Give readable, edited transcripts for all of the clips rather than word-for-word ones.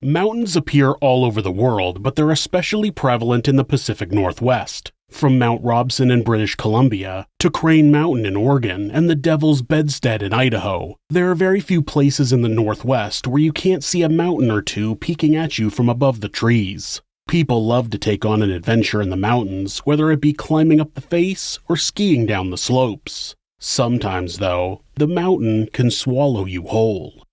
Mountains appear all over the world, but they're especially prevalent in the Pacific Northwest, from Mount Robson in British Columbia to Crane Mountain in Oregon and the Devil's Bedstead in Idaho. There are very few places in the Northwest where you can't see a mountain or two peeking at you from above the trees. People love to take on an adventure in the mountains, whether it be climbing up the face or skiing down the slopes. Sometimes, though, the mountain can swallow you whole.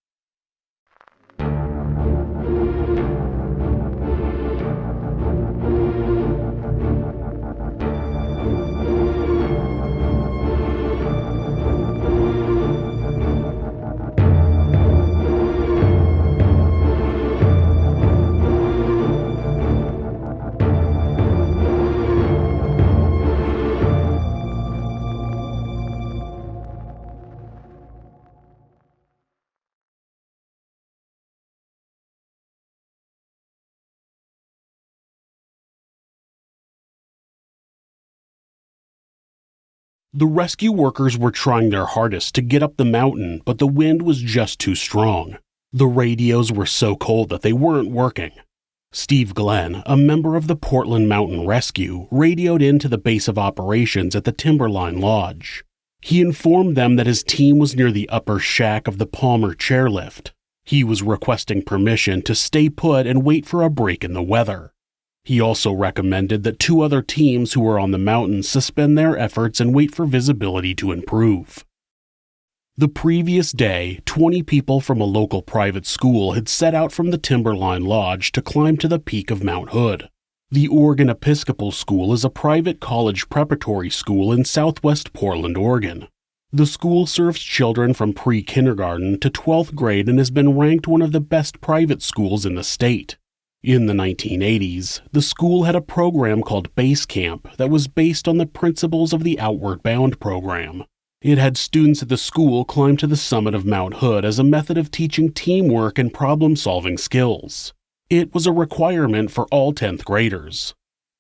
The rescue workers were trying their hardest to get up the mountain, but the wind was just too strong. The radios were so cold that they weren't working. Steve Glenn, a member of the Portland Mountain Rescue, radioed into the base of operations at the Timberline Lodge. He informed them that his team was near the upper shack of the Palmer chairlift. He was requesting permission to stay put and wait for a break in the weather. He also recommended that 2 other teams who were on the mountain suspend their efforts and wait for visibility to improve. The previous day, 20 people from a local private school had set out from the Timberline Lodge to climb to the peak of Mount Hood. The Oregon Episcopal School is a private college preparatory school in southwest Portland, Oregon. The school serves children from pre-kindergarten to 12th grade and has been ranked one of the best private schools in the state. In the 1980s, the school had a program called Base Camp that was based on the principles of the Outward Bound program. It had students at the school climb to the summit of Mount Hood as a method of teaching teamwork and problem-solving skills. It was a requirement for all 10th graders.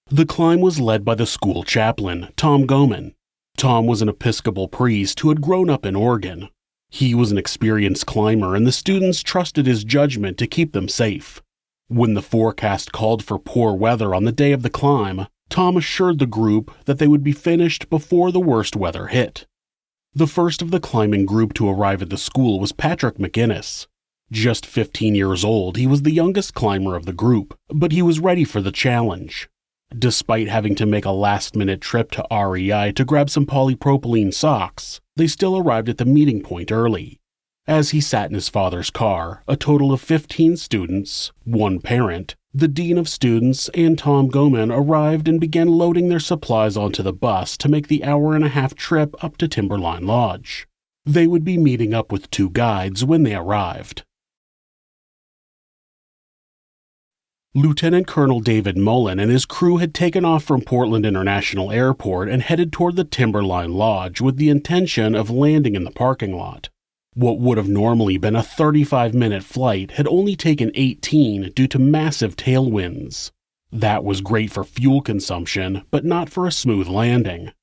The climb was led by the school chaplain, Tom Goman. Tom was an Episcopal priest who had grown up in Oregon. He was an experienced climber, and the students trusted his judgment to keep them safe. When the forecast called for poor weather on the day of the climb, Tom assured the group that they would be finished before the worst weather hit. The first of the climbing group to arrive at the school was Patrick McGinnis. Just 15 years old, he was the youngest climber of the group, but he was ready for the challenge. Despite having to make a last-minute trip to REI to grab some polypropylene socks, they still arrived at the meeting point early. As he sat in his father's car, a total of 15 students, 1 parent, the dean of students, and Tom Goman arrived and began loading their supplies onto the bus to make the hour-and-a-half trip up to Timberline Lodge. They would be meeting up with 2 guides when they arrived. Lieutenant Colonel David Mullen and his crew had taken off from Portland International Airport and headed toward the Timberline Lodge with the intention of landing in the parking lot. What would have normally been a 35-minute flight had only taken 18 due to massive tailwinds. That was great for fuel consumption, but not for a smooth landing.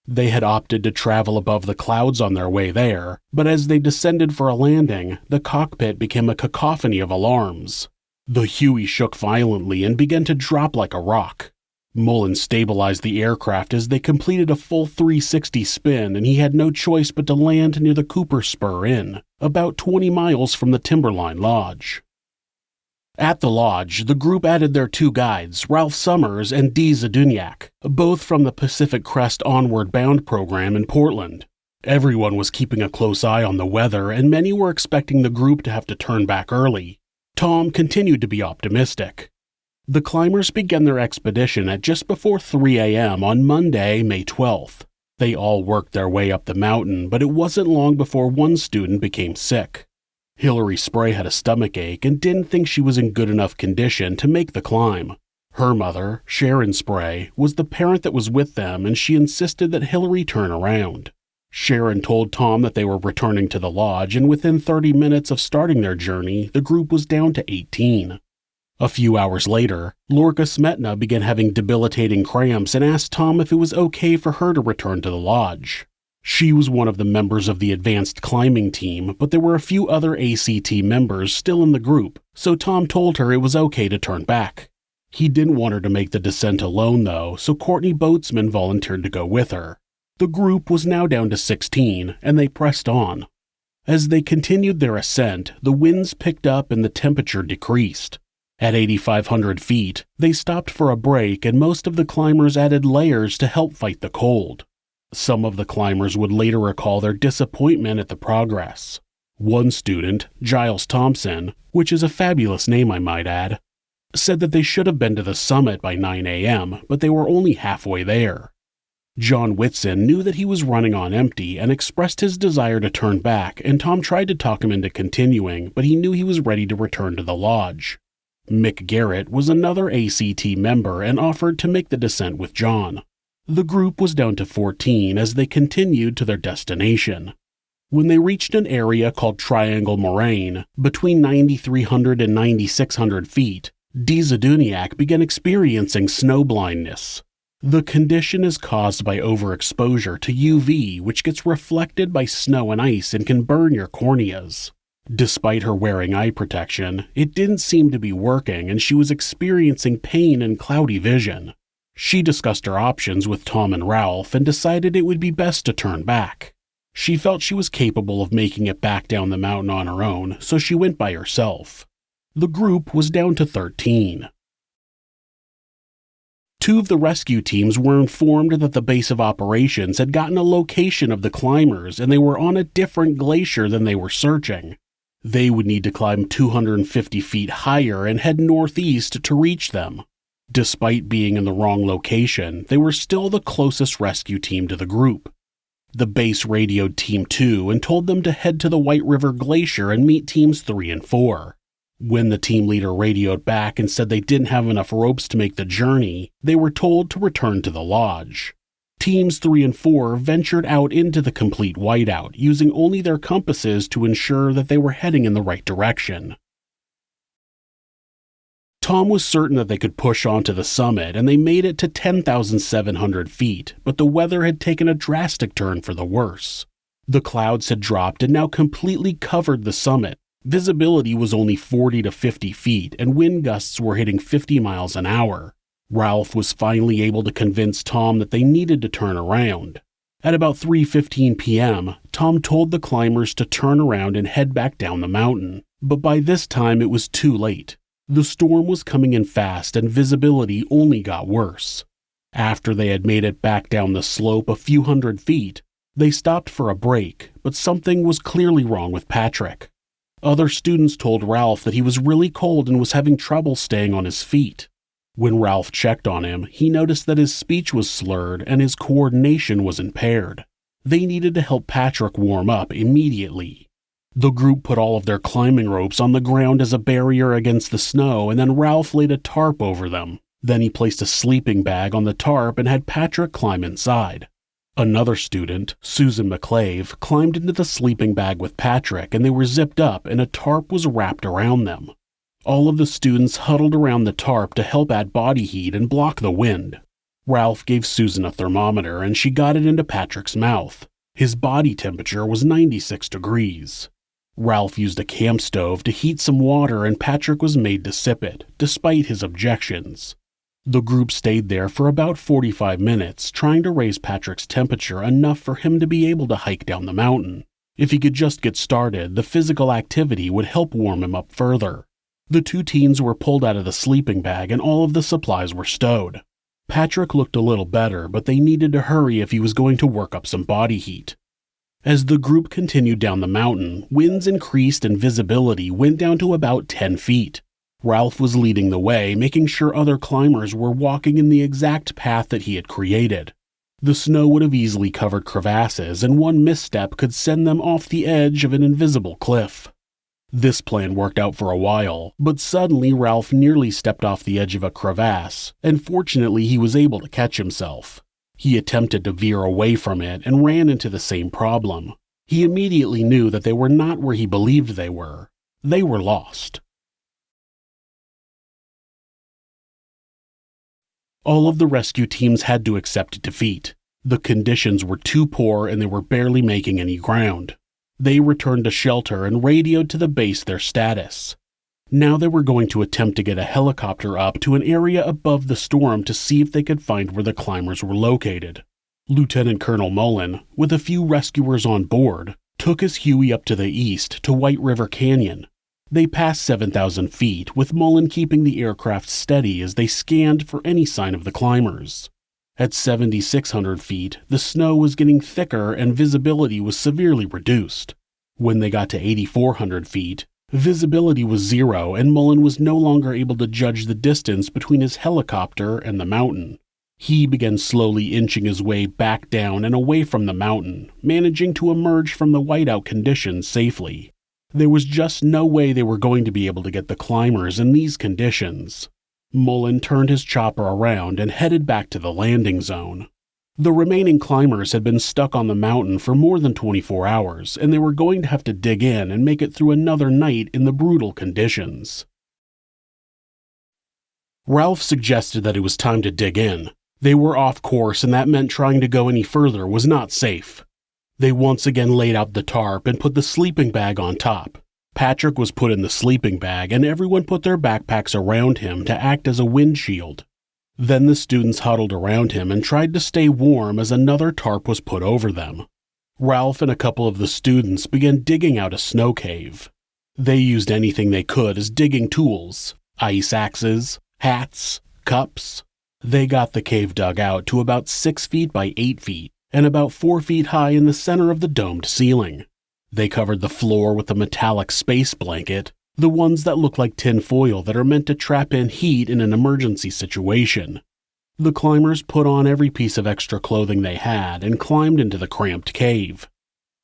They had opted to travel above the clouds on their way there, but as they descended for a landing, the cockpit became a cacophony of alarms. The Huey shook violently and began to drop like a rock. Mullen stabilized the aircraft as they completed a full 360 spin, and he had no choice but to land near the Cooper Spur Inn, about 20 miles from the Timberline Lodge. At the lodge, the group added their 2 guides, Ralph Summers and Dee Zaduniak, both from the Pacific Crest Onward Bound program in Portland. Everyone was keeping a close eye on the weather, and many were expecting the group to have to turn back early. Tom continued to be optimistic. The climbers began their expedition at just before 3 a.m. on Monday, May 12th. They all worked their way up the mountain, but it wasn't long before one student became sick. Hillary Spray had a stomachache and didn't think she was in good enough condition to make the climb. Her mother, Sharon Spray, was the parent that was with them, and she insisted that Hillary turn around. Sharon told Tom that they were returning to the lodge, and within 30 minutes of starting their journey, the group was down to 18. A few hours later, Lorca Smetna began having debilitating cramps and asked Tom if it was okay for her to return to the lodge. She was one of the members of the advanced climbing team, but there were a few other ACT members still in the group, so Tom told her it was okay to turn back. He didn't want her to make the descent alone though, so Courtney Boatsman volunteered to go with her. The group was now down to 16, and they pressed on. As they continued their ascent, the winds picked up and the temperature decreased. At 8,500 feet, they stopped for a break and most of the climbers added layers to help fight the cold. Some of the climbers would later recall their disappointment at the progress. One student, Giles Thompson, which is a fabulous name I might add, said that they should have been to the summit by 9 a.m., but they were only halfway there. John Whitson knew that he was running on empty and expressed his desire to turn back, and Tom tried to talk him into continuing, but he knew he was ready to return to the lodge. Mick Garrett was another ACT member and offered to make the descent with John. The group was down to 14 as they continued to their destination. When they reached an area called Triangle Moraine, between 9,300 and 9,600 feet, Dee Zaduniak began experiencing snow blindness. The condition is caused by overexposure to UV, which gets reflected by snow and ice and can burn your corneas. Despite her wearing eye protection, it didn't seem to be working and she was experiencing pain and cloudy vision. She discussed her options with Tom and Ralph and decided it would be best to turn back. She felt she was capable of making it back down the mountain on her own, so she went by herself. The group was down to 13. Two of the rescue teams were informed that the base of operations had gotten a location of the climbers and they were on a different glacier than they were searching. They would need to climb 250 feet higher and head northeast to reach them. Despite being in the wrong location, they were still the closest rescue team to the group. The base radioed Team 2 and told them to head to the White River Glacier and meet Teams 3 and 4. When the team leader radioed back and said they didn't have enough ropes to make the journey, they were told to return to the lodge. Teams 3 and 4 ventured out into the complete whiteout, using only their compasses to ensure that they were heading in the right direction. Tom was certain that they could push on to the summit, and they made it to 10,700 feet, but the weather had taken a drastic turn for the worse. The clouds had dropped and now completely covered the summit. Visibility was only 40 to 50 feet, and wind gusts were hitting 50 miles an hour. Ralph was finally able to convince Tom that they needed to turn around. At about 3:15 p.m., Tom told the climbers to turn around and head back down the mountain, but by this time it was too late. The storm was coming in fast and visibility only got worse. After they had made it back down the slope a few hundred feet, they stopped for a break, but something was clearly wrong with Patrick. Other students told Ralph that he was really cold and was having trouble staying on his feet. When Ralph checked on him, he noticed that his speech was slurred and his coordination was impaired. They needed to help Patrick warm up immediately. The group put all of their climbing ropes on the ground as a barrier against the snow, and then Ralph laid a tarp over them. Then he placed a sleeping bag on the tarp and had Patrick climb inside. Another student, Susan McClave, climbed into the sleeping bag with Patrick, and they were zipped up and a tarp was wrapped around them. All of the students huddled around the tarp to help add body heat and block the wind. Ralph gave Susan a thermometer and she got it into Patrick's mouth. His body temperature was 96 degrees. Ralph used a camp stove to heat some water and Patrick was made to sip it, despite his objections. The group stayed there for about 45 minutes, trying to raise Patrick's temperature enough for him to be able to hike down the mountain. If he could just get started, the physical activity would help warm him up further. The two teens were pulled out of the sleeping bag and all of the supplies were stowed. Patrick looked a little better, but they needed to hurry if he was going to work up some body heat. As the group continued down the mountain, winds increased and visibility went down to about 10 feet. Ralph was leading the way, making sure other climbers were walking in the exact path that he had created. The snow would have easily covered crevasses, and one misstep could send them off the edge of an invisible cliff. This plan worked out for a while, but suddenly Ralph nearly stepped off the edge of a crevasse, and fortunately he was able to catch himself. He attempted to veer away from it and ran into the same problem. He immediately knew that they were not where he believed they were. They were lost. All of the rescue teams had to accept defeat. The conditions were too poor and they were barely making any ground. They returned to shelter and radioed to the base their status. Now they were going to attempt to get a helicopter up to an area above the storm to see if they could find where the climbers were located. Lieutenant Colonel Mullen, with a few rescuers on board, took his Huey up to the east to White River Canyon. They passed 7,000 feet, with Mullen keeping the aircraft steady as they scanned for any sign of the climbers. At 7,600 feet, the snow was getting thicker and visibility was severely reduced. When they got to 8,400 feet, visibility was zero and Mullen was no longer able to judge the distance between his helicopter and the mountain. He began slowly inching his way back down and away from the mountain, managing to emerge from the whiteout conditions safely. There was just no way they were going to be able to get the climbers in these conditions. Mullen turned his chopper around and headed back to the landing zone. The remaining climbers had been stuck on the mountain for more than 24 hours, and they were going to have to dig in and make it through another night in the brutal conditions. Ralph suggested that it was time to dig in. They were off course, and that meant trying to go any further was not safe. They once again laid out the tarp and put the sleeping bag on top. Patrick was put in the sleeping bag, and everyone put their backpacks around him to act as a windshield. Then the students huddled around him and tried to stay warm as another tarp was put over them. Ralph and a couple of the students began digging out a snow cave. They used anything they could as digging tools: ice axes, hats, cups. They got the cave dug out to about 6 feet by 8 feet and about 4 feet high in the center of the domed ceiling. They covered the floor with a metallic space blanket, the ones that look like tin foil that are meant to trap in heat in an emergency situation. The climbers put on every piece of extra clothing they had and climbed into the cramped cave.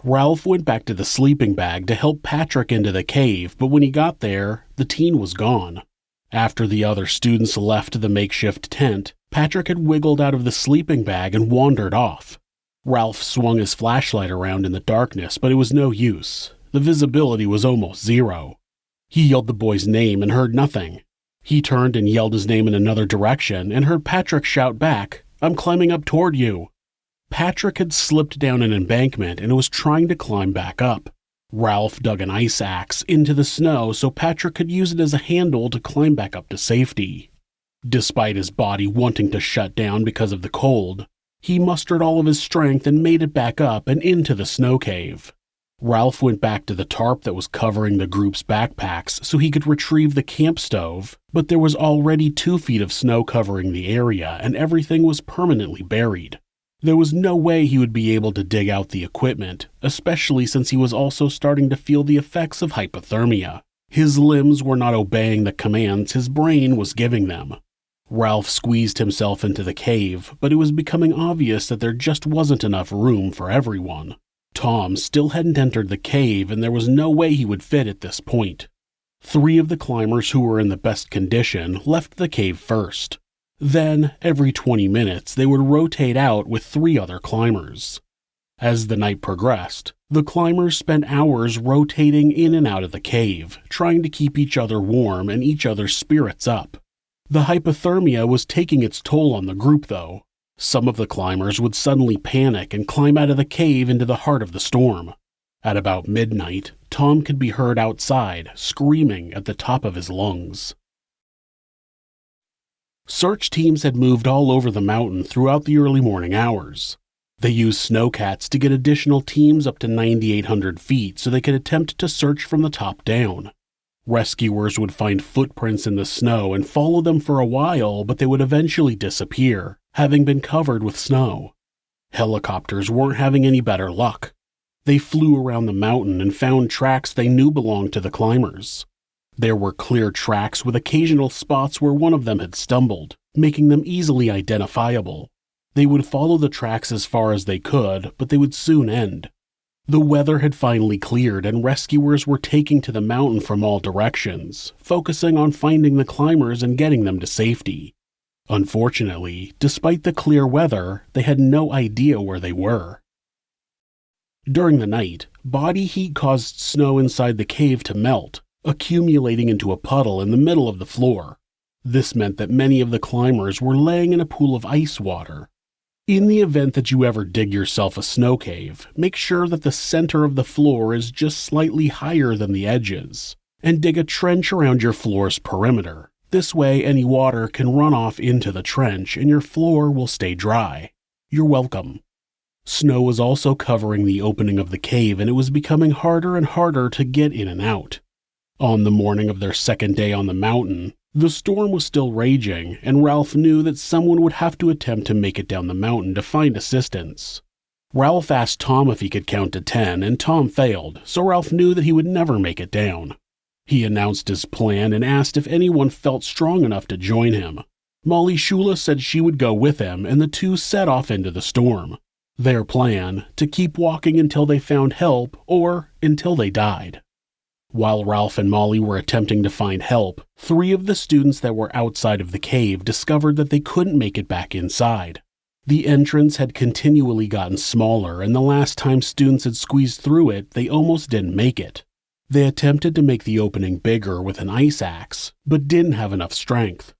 Ralph went back to the sleeping bag to help Patrick into the cave, but when he got there, the teen was gone. After the other students left the makeshift tent, Patrick had wiggled out of the sleeping bag and wandered off. Ralph swung his flashlight around in the darkness, but it was no use. The visibility was almost zero. He yelled the boy's name and heard nothing. He turned and yelled his name in another direction and heard Patrick shout back, "I'm climbing up toward you." Patrick had slipped down an embankment and was trying to climb back up. Ralph dug an ice axe into the snow so Patrick could use it as a handle to climb back up to safety. Despite his body wanting to shut down because of the cold, he mustered all of his strength and made it back up and into the snow cave. Ralph went back to the tarp that was covering the group's backpacks so he could retrieve the camp stove, but there was already 2 feet of snow covering the area and everything was permanently buried. There was no way he would be able to dig out the equipment, especially since he was also starting to feel the effects of hypothermia. His limbs were not obeying the commands his brain was giving them. Ralph squeezed himself into the cave, but it was becoming obvious that there just wasn't enough room for everyone. Tom still hadn't entered the cave, and there was no way he would fit at this point. 3 of the climbers who were in the best condition left the cave first. Then, every 20 minutes, they would rotate out with 3 other climbers. As the night progressed, the climbers spent hours rotating in and out of the cave, trying to keep each other warm and each other's spirits up. The hypothermia was taking its toll on the group, though. Some of the climbers would suddenly panic and climb out of the cave into the heart of the storm. At about midnight, Tom could be heard outside, screaming at the top of his lungs. Search teams had moved all over the mountain throughout the early morning hours. They used snowcats to get additional teams up to 9,800 feet so they could attempt to search from the top down. Rescuers would find footprints in the snow and follow them for a while, but they would eventually disappear, having been covered with snow. Helicopters weren't having any better luck. They flew around the mountain and found tracks they knew belonged to the climbers. There were clear tracks with occasional spots where one of them had stumbled, making them easily identifiable. They would follow the tracks as far as they could, but they would soon end. The weather had finally cleared and rescuers were taking to the mountain from all directions, focusing on finding the climbers and getting them to safety. Unfortunately, despite the clear weather, they had no idea where they were. During the night, body heat caused snow inside the cave to melt, accumulating into a puddle in the middle of the floor. This meant that many of the climbers were laying in a pool of ice water. In the event that you ever dig yourself a snow cave, make sure that the center of the floor is just slightly higher than the edges, and dig a trench around your floor's perimeter. This way, any water can run off into the trench and your floor will stay dry. You're welcome. Snow was also covering the opening of the cave, and it was becoming harder and harder to get in and out. On the morning of their second day on the mountain, the storm was still raging, and Ralph knew that someone would have to attempt to make it down the mountain to find assistance. Ralph asked Tom if he could count to 10, and Tom failed, so Ralph knew that he would never make it down. He announced his plan and asked if anyone felt strong enough to join him. Molly Shula said she would go with him, and the two set off into the storm. Their plan, to keep walking until they found help or until they died. While Ralph and Molly were attempting to find help, 3 of the students that were outside of the cave discovered that they couldn't make it back inside. The entrance had continually gotten smaller, and the last time students had squeezed through it, they almost didn't make it. They attempted to make the opening bigger with an ice axe, but didn't have enough strength.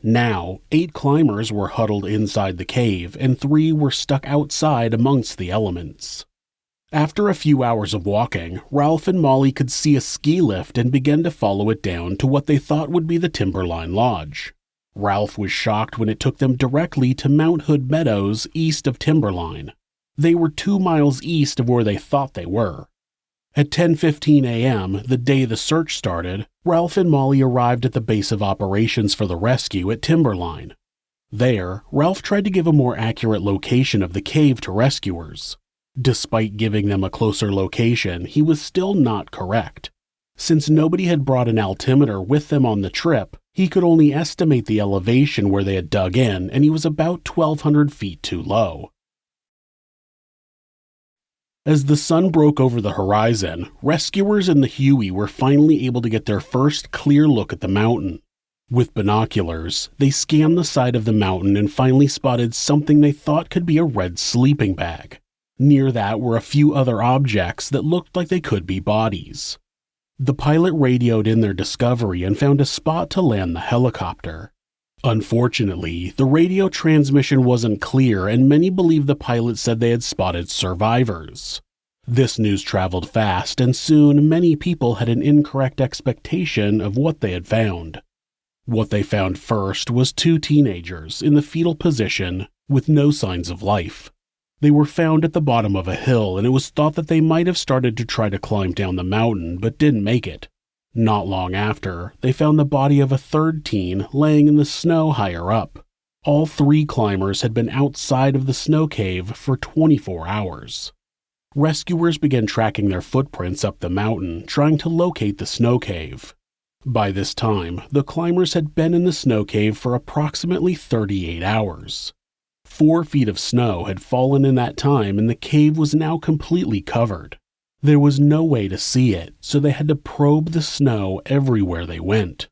Now, 8 climbers were huddled inside the cave, and 3 were stuck outside amongst the elements. After a few hours of walking, Ralph and Molly could see a ski lift and began to follow it down to what they thought would be the Timberline Lodge. Ralph was shocked when it took them directly to Mount Hood Meadows east of Timberline. They were 2 miles east of where they thought they were. At 10:15 a.m., the day the search started, Ralph and Molly arrived at the base of operations for the rescue at Timberline. There, Ralph tried to give a more accurate location of the cave to rescuers. Despite giving them a closer location, he was still not correct. Since nobody had brought an altimeter with them on the trip, he could only estimate the elevation where they had dug in, and he was about 1,200 feet too low. As the sun broke over the horizon, rescuers in the Huey were finally able to get their first clear look at the mountain. With binoculars, they scanned the side of the mountain and finally spotted something they thought could be a red sleeping bag. Near that were a few other objects that looked like they could be bodies. The pilot radioed in their discovery and found a spot to land the helicopter. Unfortunately, the radio transmission wasn't clear, and many believe the pilot said they had spotted survivors. This news traveled fast, and soon many people had an incorrect expectation of what they had found. What they found first was 2 teenagers in the fetal position with no signs of life. They were found at the bottom of a hill, and it was thought that they might have started to try to climb down the mountain but didn't make it. Not long after, they found the body of a 3rd teen laying in the snow higher up. All 3 climbers had been outside of the snow cave for 24 hours. Rescuers began tracking their footprints up the mountain, trying to locate the snow cave. By this time, the climbers had been in the snow cave for approximately 38 hours. 4 feet of snow had fallen in that time, and the cave was now completely covered. There was no way to see it, so they had to probe the snow everywhere they went.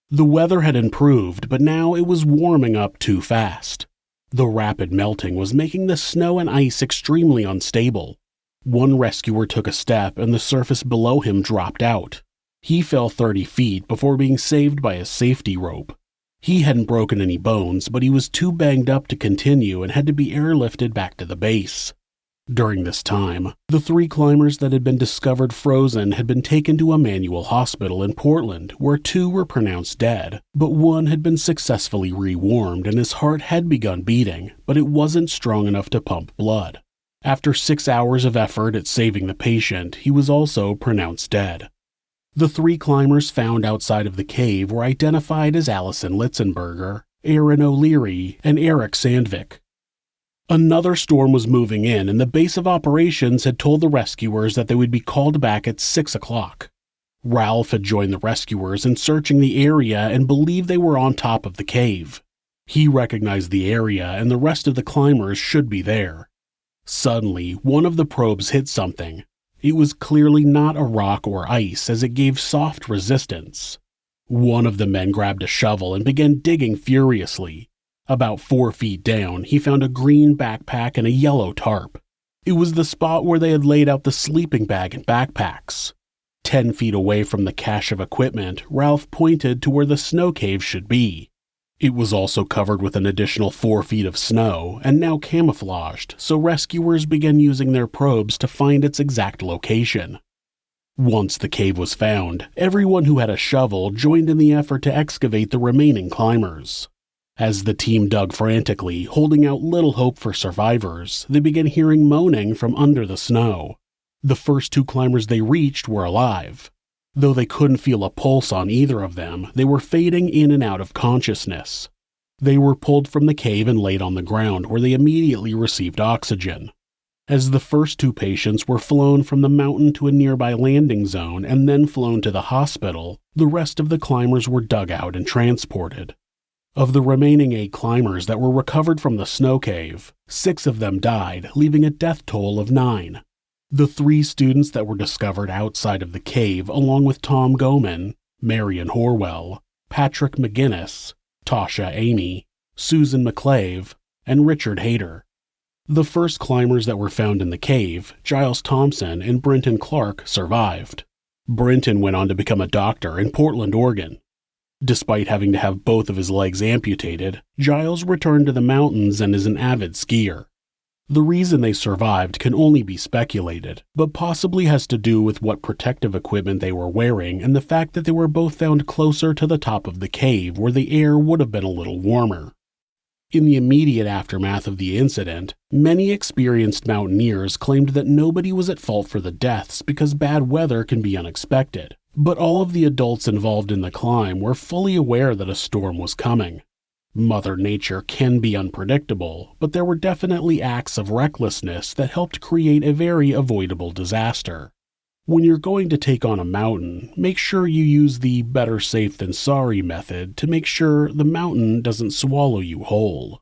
The weather had improved, but now it was warming up too fast. The rapid melting was making the snow and ice extremely unstable. One rescuer took a step, and the surface below him dropped out. He fell 30 feet before being saved by a safety rope. He hadn't broken any bones, but he was too banged up to continue and had to be airlifted back to the base. During this time, the 3 climbers that had been discovered frozen had been taken to Emmanuel Hospital in Portland, where 2 were pronounced dead, but 1 had been successfully rewarmed and his heart had begun beating, but it wasn't strong enough to pump blood. After 6 hours of effort at saving the patient, he was also pronounced dead. The 3 climbers found outside of the cave were identified as Allison Litzenberger, Aaron O'Leary, and Eric Sandvik. Another storm was moving in, and the base of operations had told the rescuers that they would be called back at 6 o'clock. Ralph had joined the rescuers in searching the area and believed they were on top of the cave. He recognized the area, and the rest of the climbers should be there. Suddenly, one of the probes hit something. It was clearly not a rock or ice, as it gave soft resistance. One of the men grabbed a shovel and began digging furiously. About 4 feet down, he found a green backpack and a yellow tarp. It was the spot where they had laid out the sleeping bag and backpacks. 10 feet away from the cache of equipment, Ralph pointed to where the snow cave should be. It was also covered with an additional 4 feet of snow and now camouflaged, so rescuers began using their probes to find its exact location. Once the cave was found, everyone who had a shovel joined in the effort to excavate the remaining climbers. As the team dug frantically, holding out little hope for survivors, they began hearing moaning from under the snow. The first 2 climbers they reached were alive. Though they couldn't feel a pulse on either of them, they were fading in and out of consciousness. They were pulled from the cave and laid on the ground, where they immediately received oxygen. As the first 2 patients were flown from the mountain to a nearby landing zone and then flown to the hospital, the rest of the climbers were dug out and transported. Of the remaining 8 climbers that were recovered from the snow cave, 6 of them died, leaving a death toll of 9. The 3 students that were discovered outside of the cave, along with Tom Goman, Marion Horwell, Patrick McGinnis, Tasha Amy, Susan McClave, and Richard Hayter. The first climbers that were found in the cave, Giles Thompson and Brenton Clark, survived. Brenton went on to become a doctor in Portland, Oregon. Despite having to have both of his legs amputated, Giles returned to the mountains and is an avid skier. The reason they survived can only be speculated, but possibly has to do with what protective equipment they were wearing and the fact that they were both found closer to the top of the cave where the air would have been a little warmer. In the immediate aftermath of the incident, many experienced mountaineers claimed that nobody was at fault for the deaths because bad weather can be unexpected, but all of the adults involved in the climb were fully aware that a storm was coming. Mother Nature can be unpredictable, but there were definitely acts of recklessness that helped create a very avoidable disaster. When you're going to take on a mountain, make sure you use the better safe than sorry method to make sure the mountain doesn't swallow you whole.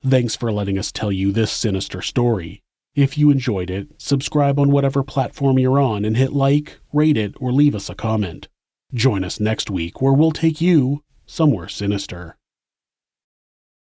Thanks for letting us tell you this sinister story. If you enjoyed it, subscribe on whatever platform you're on and hit like, rate it, or leave us a comment. Join us next week where we'll take you somewhere sinister.